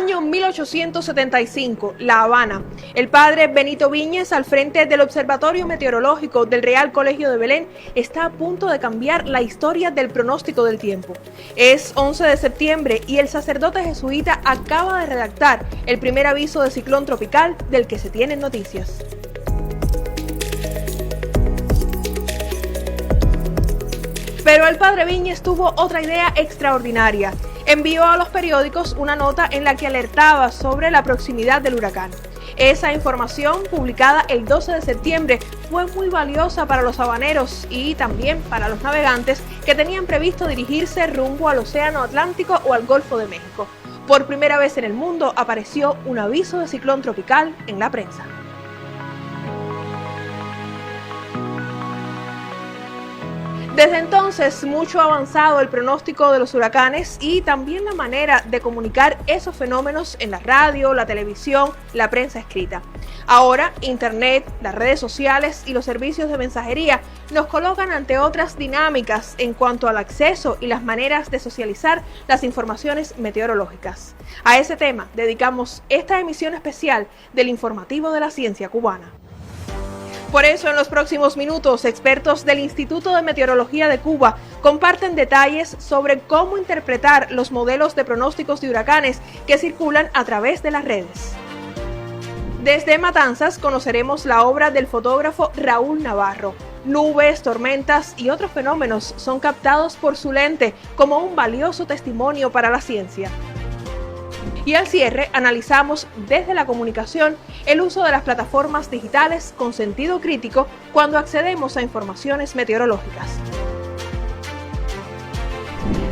Año 1875, La Habana. El padre Benito Viñes, al frente del Observatorio Meteorológico del Real Colegio de Belén, está a punto de cambiar la historia del pronóstico del tiempo. Es 11 de septiembre y el sacerdote jesuita acaba de redactar el primer aviso de ciclón tropical del que se tienen noticias. Pero el padre Viñes tuvo otra idea extraordinaria. Envió a los periódicos una nota en la que alertaba sobre la proximidad del huracán. Esa información, publicada el 12 de septiembre, fue muy valiosa para los habaneros y también para los navegantes que tenían previsto dirigirse rumbo al Océano Atlántico o al Golfo de México. Por primera vez en el mundo apareció un aviso de ciclón tropical en la prensa. Desde entonces, mucho ha avanzado el pronóstico de los huracanes y también la manera de comunicar esos fenómenos en la radio, la televisión, la prensa escrita. Ahora, Internet, las redes sociales y los servicios de mensajería nos colocan ante otras dinámicas en cuanto al acceso y las maneras de socializar las informaciones meteorológicas. A ese tema dedicamos esta emisión especial del Informativo de la Ciencia Cubana. Por eso, en los próximos minutos, expertos del Instituto de Meteorología de Cuba comparten detalles sobre cómo interpretar los modelos de pronósticos de huracanes que circulan a través de las redes. Desde Matanzas conoceremos la obra del fotógrafo Raúl Navarro. Nubes, tormentas y otros fenómenos son captados por su lente como un valioso testimonio para la ciencia. Y al cierre, analizamos desde la comunicación el uso de las plataformas digitales con sentido crítico cuando accedemos a informaciones meteorológicas.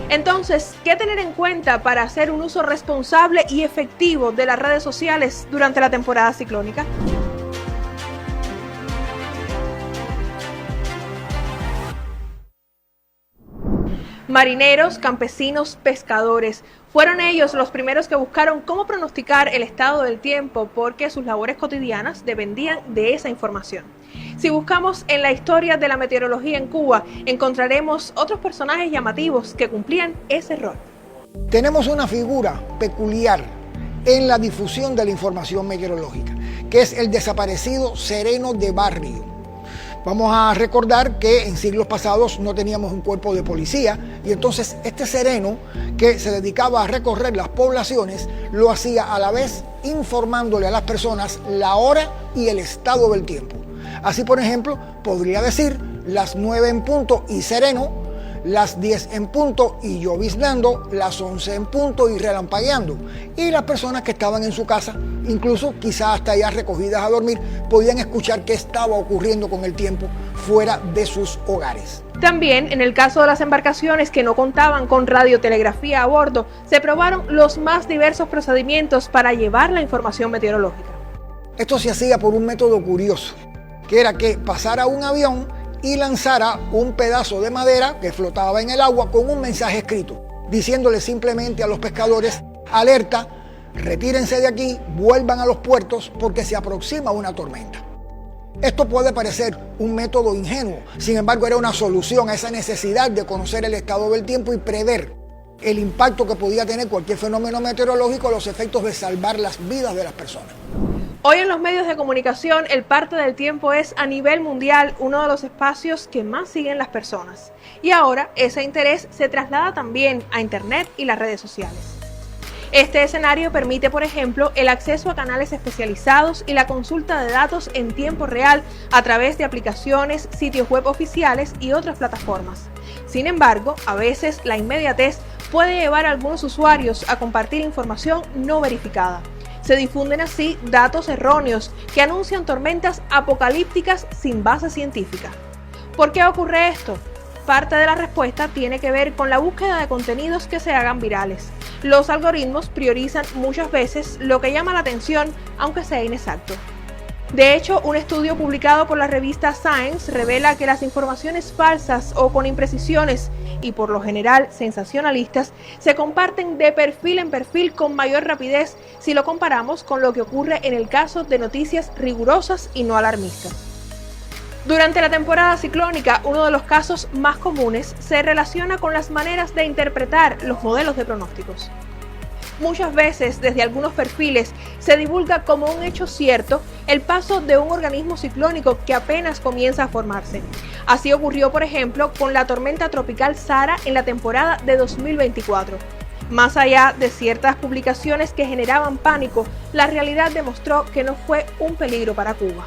Entonces, ¿qué tener en cuenta para hacer un uso responsable y efectivo de las redes sociales durante la temporada ciclónica? Marineros, campesinos, pescadores. Fueron ellos los primeros que buscaron cómo pronosticar el estado del tiempo porque sus labores cotidianas dependían de esa información. Si buscamos en la historia de la meteorología en Cuba, encontraremos otros personajes llamativos que cumplían ese rol. Tenemos una figura peculiar en la difusión de la información meteorológica, que es el desaparecido sereno de barrio. Vamos a recordar que en siglos pasados no teníamos un cuerpo de policía y entonces este sereno que se dedicaba a recorrer las poblaciones lo hacía a la vez informándole a las personas la hora y el estado del tiempo. Así, por ejemplo, podría decir las 9 en punto y sereno, las 10 en punto y lloviznando, las 11 en punto y relampagueando. Y las personas que estaban en su casa, incluso quizás hasta allá recogidas a dormir, podían escuchar qué estaba ocurriendo con el tiempo fuera de sus hogares. También, en el caso de las embarcaciones que no contaban con radiotelegrafía a bordo, se probaron los más diversos procedimientos para llevar la información meteorológica. Esto se hacía por un método curioso, que era que pasara un avión y lanzara un pedazo de madera que flotaba en el agua con un mensaje escrito, diciéndole simplemente a los pescadores: alerta, retírense de aquí, vuelvan a los puertos porque se aproxima una tormenta. Esto puede parecer un método ingenuo, sin embargo era una solución a esa necesidad de conocer el estado del tiempo y prever el impacto que podía tener cualquier fenómeno meteorológico, los efectos de salvar las vidas de las personas. Hoy en los medios de comunicación, el parte del tiempo es a nivel mundial uno de los espacios que más siguen las personas. Y ahora ese interés se traslada también a Internet y las redes sociales. Este escenario permite, por ejemplo, el acceso a canales especializados y la consulta de datos en tiempo real a través de aplicaciones, sitios web oficiales y otras plataformas. Sin embargo, a veces la inmediatez puede llevar a algunos usuarios a compartir información no verificada. Se difunden así datos erróneos que anuncian tormentas apocalípticas sin base científica. ¿Por qué ocurre esto? Parte de la respuesta tiene que ver con la búsqueda de contenidos que se hagan virales. Los algoritmos priorizan muchas veces lo que llama la atención, aunque sea inexacto. De hecho, un estudio publicado por la revista Science revela que las informaciones falsas o con imprecisiones y por lo general sensacionalistas se comparten de perfil en perfil con mayor rapidez si lo comparamos con lo que ocurre en el caso de noticias rigurosas y no alarmistas. Durante la temporada ciclónica, uno de los casos más comunes se relaciona con las maneras de interpretar los modelos de pronósticos. Muchas veces desde algunos perfiles se divulga como un hecho cierto el paso de un organismo ciclónico que apenas comienza a formarse. Así ocurrió, por ejemplo, con la tormenta tropical Sara en la temporada de 2024. Más allá de ciertas publicaciones que generaban pánico, la realidad demostró que no fue un peligro para Cuba.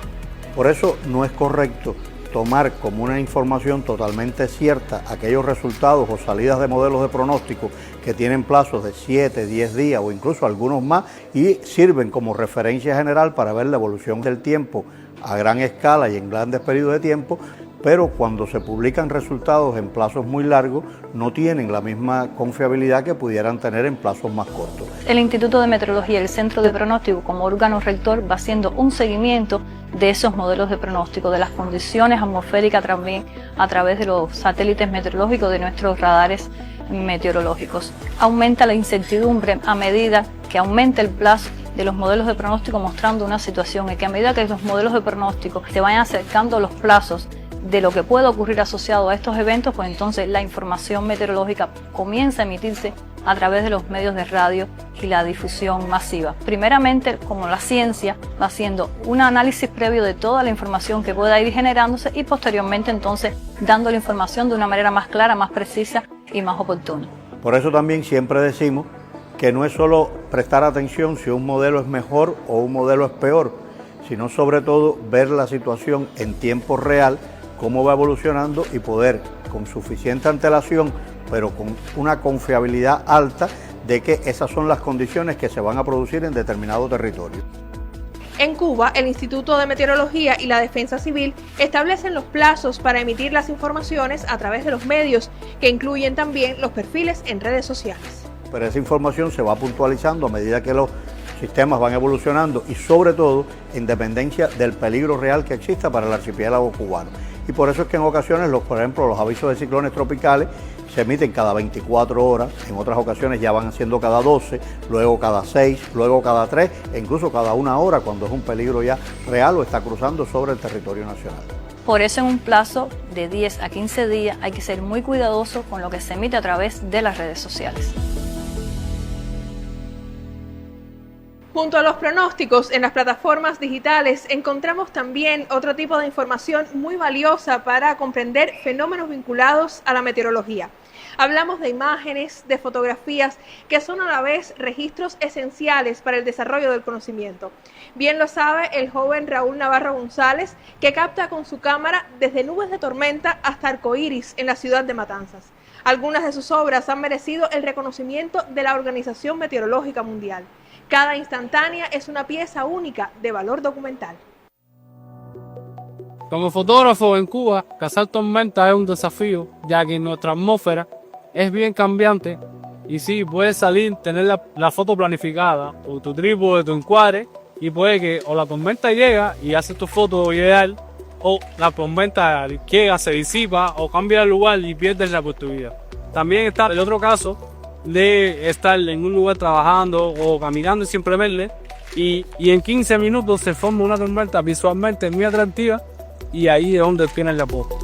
Por eso no es correcto tomar como una información totalmente cierta aquellos resultados o salidas de modelos de pronóstico que tienen plazos de 7, 10 días o incluso algunos más y sirven como referencia general para ver la evolución del tiempo a gran escala y en grandes periodos de tiempo, pero cuando se publican resultados en plazos muy largos no tienen la misma confiabilidad que pudieran tener en plazos más cortos. El Instituto de Meteorología y el Centro de Pronóstico como órgano rector va haciendo un seguimiento de esos modelos de pronóstico, de las condiciones atmosféricas también a través de los satélites meteorológicos de nuestros radares meteorológicos. Aumenta la incertidumbre a medida que aumenta el plazo de los modelos de pronóstico mostrando una situación y que a medida que los modelos de pronóstico se vayan acercando a los plazos de lo que puede ocurrir asociado a estos eventos, pues entonces la información meteorológica comienza a emitirse a través de los medios de radio y la difusión masiva. Primeramente, como la ciencia va haciendo un análisis previo de toda la información que pueda ir generándose y posteriormente entonces dando la información de una manera más clara, más precisa y más oportuna. Por eso también siempre decimos que no es solo prestar atención si un modelo es mejor o un modelo es peor, sino sobre todo ver la situación en tiempo real, cómo va evolucionando y poder, con suficiente antelación, pero con una confiabilidad alta, de que esas son las condiciones que se van a producir en determinado territorio. En Cuba, el Instituto de Meteorología y la Defensa Civil establecen los plazos para emitir las informaciones a través de los medios, que incluyen también los perfiles en redes sociales. Pero esa información se va puntualizando a medida que los sistemas van evolucionando y sobre todo en dependencia del peligro real que exista para el archipiélago cubano. Y por eso es que en ocasiones, por ejemplo, los avisos de ciclones tropicales se emiten cada 24 horas, en otras ocasiones ya van siendo cada 12, luego cada 6, luego cada 3 e incluso cada 1 hora cuando es un peligro ya real o está cruzando sobre el territorio nacional. Por eso en un plazo de 10 a 15 días hay que ser muy cuidadoso con lo que se emite a través de las redes sociales. Junto a los pronósticos en las plataformas digitales encontramos también otro tipo de información muy valiosa para comprender fenómenos vinculados a la meteorología. Hablamos de imágenes, de fotografías, que son a la vez registros esenciales para el desarrollo del conocimiento. Bien lo sabe el joven Raúl Navarro González, que capta con su cámara desde nubes de tormenta hasta arcoíris en la ciudad de Matanzas. Algunas de sus obras han merecido el reconocimiento de la Organización Meteorológica Mundial. Cada instantánea es una pieza única de valor documental. Como fotógrafo en Cuba, cazar tormentas es un desafío, ya que nuestra atmósfera es bien cambiante y sí, puedes salir, tener la foto planificada o tu trípode, tu encuadre y puede que o la tormenta llega y hace tu foto ideal o la tormenta llega, se disipa o cambia de lugar y pierdes la oportunidad. También está el otro caso de estar en un lugar trabajando o caminando sin preverle y en 15 minutos se forma una tormenta visualmente muy atractiva y ahí es donde tienes la foto.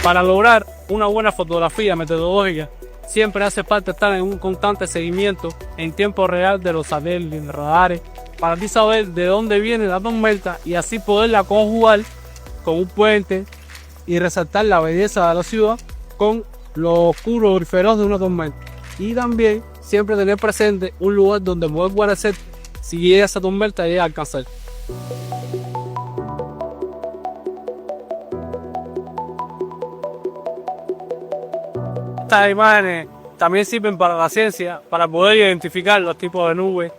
Para lograr una buena fotografía metodológica siempre hace falta estar en un constante seguimiento en tiempo real de los satélites, radares, para ti saber de dónde viene la tormenta y así poderla conjugar con un puente y resaltar la belleza de la ciudad con lo oscuro y feroz de una tormenta. Y también siempre tener presente un lugar donde poder guarecer si llega esa tormenta y llega a alcanzar. Estas imágenes también sirven para la ciencia, para poder identificar los tipos de nubes,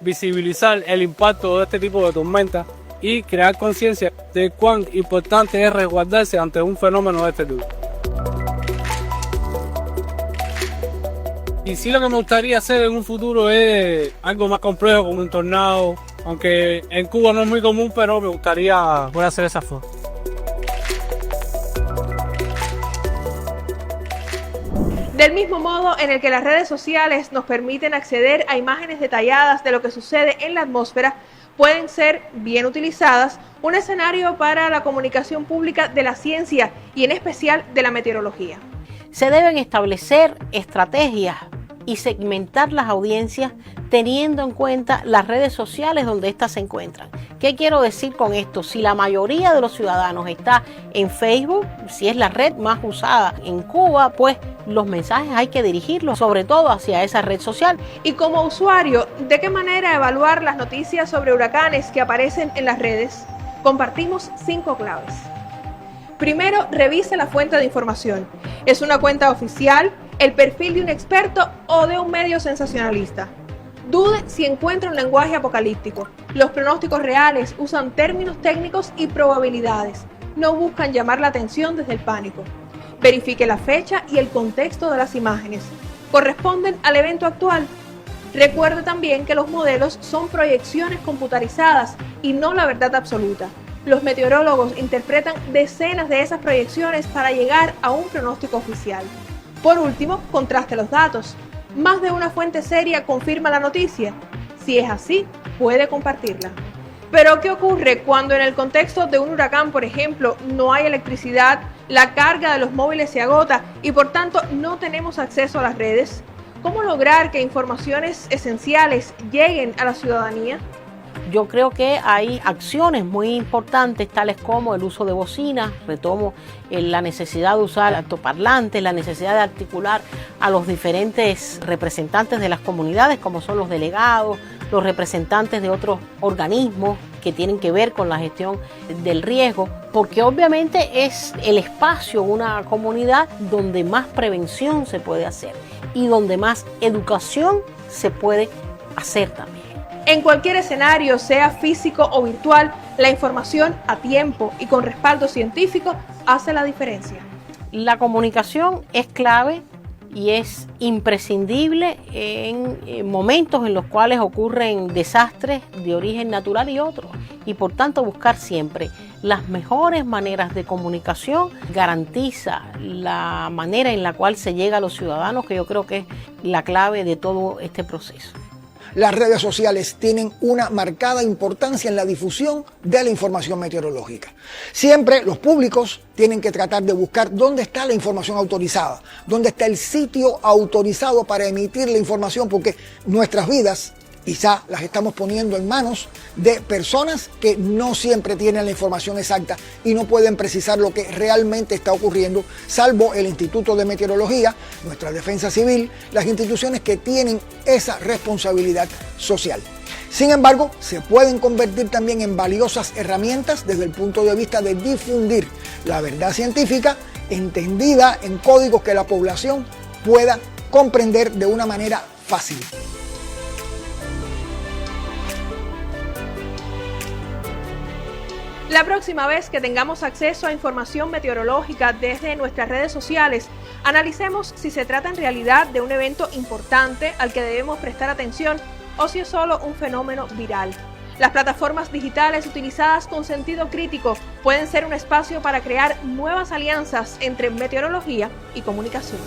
visibilizar el impacto de este tipo de tormentas y crear conciencia de cuán importante es resguardarse ante un fenómeno de este tipo. Y sí, lo que me gustaría hacer en un futuro es algo más complejo como un tornado, aunque en Cuba no es muy común, pero me gustaría poder hacer esa foto. Del mismo modo en el que las redes sociales nos permiten acceder a imágenes detalladas de lo que sucede en la atmósfera, pueden ser bien utilizadas un escenario para la comunicación pública de la ciencia y en especial de la meteorología. Se deben establecer estrategias y segmentar las audiencias teniendo en cuenta las redes sociales donde éstas se encuentran. ¿Qué quiero decir con esto? Si la mayoría de los ciudadanos está en Facebook, si es la red más usada en Cuba, pues los mensajes hay que dirigirlos sobre todo hacia esa red social. Y como usuario, ¿de qué manera evaluar las noticias sobre huracanes que aparecen en las redes? Compartimos 5 claves. Primero, revise la fuente de información. ¿Es una cuenta oficial, el perfil de un experto o de un medio sensacionalista? Dude si encuentra un lenguaje apocalíptico. Los pronósticos reales usan términos técnicos y probabilidades. No buscan llamar la atención desde el pánico. Verifique la fecha y el contexto de las imágenes. ¿Corresponden al evento actual? Recuerde también que los modelos son proyecciones computarizadas y no la verdad absoluta. Los meteorólogos interpretan decenas de esas proyecciones para llegar a un pronóstico oficial. Por último, contraste los datos. ¿Más de una fuente seria confirma la noticia? Si es así, puede compartirla. Pero ¿qué ocurre cuando en el contexto de un huracán, por ejemplo, no hay electricidad, la carga de los móviles se agota y por tanto no tenemos acceso a las redes? ¿Cómo lograr que informaciones esenciales lleguen a la ciudadanía? Yo creo que hay acciones muy importantes, tales como el uso de bocinas, retomo la necesidad de usar altoparlantes, la necesidad de articular a los diferentes representantes de las comunidades, como son los delegados, los representantes de otros organismos que tienen que ver con la gestión del riesgo, porque obviamente es el espacio, una comunidad donde más prevención se puede hacer y donde más educación se puede hacer también. En cualquier escenario, sea físico o virtual, la información a tiempo y con respaldo científico hace la diferencia. La comunicación es clave y es imprescindible en momentos en los cuales ocurren desastres de origen natural y otros. Y por tanto buscar siempre las mejores maneras de comunicación garantiza la manera en la cual se llega a los ciudadanos, que yo creo que es la clave de todo este proceso. Las redes sociales tienen una marcada importancia en la difusión de la información meteorológica. Siempre los públicos tienen que tratar de buscar dónde está la información autorizada, dónde está el sitio autorizado para emitir la información, porque nuestras vidas quizá las estamos poniendo en manos de personas que no siempre tienen la información exacta y no pueden precisar lo que realmente está ocurriendo, salvo el Instituto de Meteorología, nuestra Defensa Civil, las instituciones que tienen esa responsabilidad social. Sin embargo, se pueden convertir también en valiosas herramientas desde el punto de vista de difundir la verdad científica entendida en códigos que la población pueda comprender de una manera fácil. La próxima vez que tengamos acceso a información meteorológica desde nuestras redes sociales, analicemos si se trata en realidad de un evento importante al que debemos prestar atención o si es solo un fenómeno viral. Las plataformas digitales utilizadas con sentido crítico pueden ser un espacio para crear nuevas alianzas entre meteorología y comunicación.